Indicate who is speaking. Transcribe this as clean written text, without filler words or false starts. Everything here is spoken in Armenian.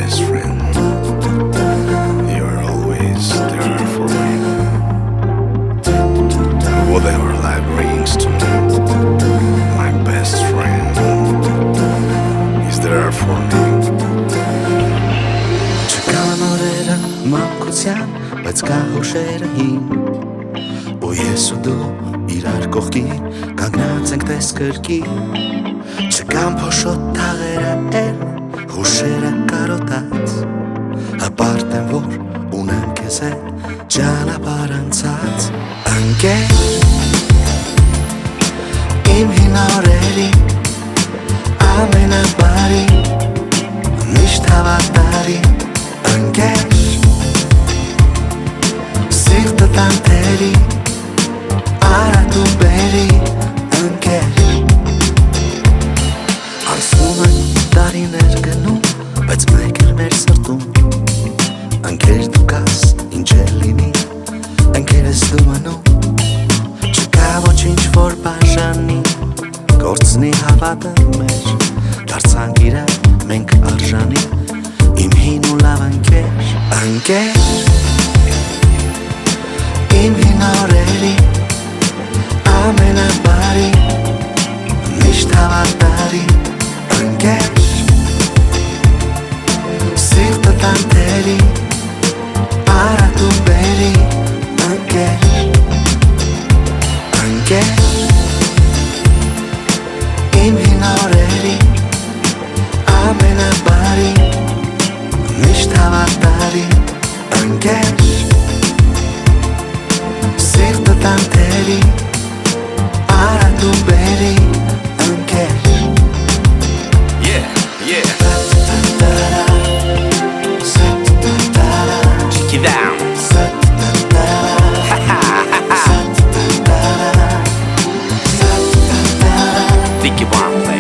Speaker 1: best friend. You are always there for me. Whatever life brings to me, my best friend is there for me.
Speaker 2: Չկան օրերը մանկության, բայց կա հուշերը հին, ու ես ու դու իրար կողքի կանգնած ենք տես կրկի. Չկան փոշոտ թաղերը էլ, հուշերը կարոտած, հպարտ եմ որ ունեմ քեզ հետ ճանապարհ անցած. Ընկեր իմ հին օրերի ամենաբարի, միշտ հավատարի. Ընկեր սիրտը տանտերի, արատ ու բերի. Ընկեր անցնում են տարիներ գնում, բայց մեկ էլ մեր սրտում. Ընկեր դու կաս, ինչ էլ լինի, ընկեր ես դու մնում. Չկա ոչինչ որ բաժանի, կորցնի հավատը մեր, դարձանք իրար մենք արժանի. Իմ հին ու լավ ընկեր, ընկեր իմ հին օրերի ամենաբարի, միշտ հավատարի. Ընկեր սիրտը տանտերի, արատ ու բերի. Ընկեր ընկեր իմ հին օրերի ամենաբարի, միշտ հավատարի. Ընկեր սիրտը տանտերի, արատ ու բերի. Ընկեր
Speaker 3: Check it out. Think you want to play.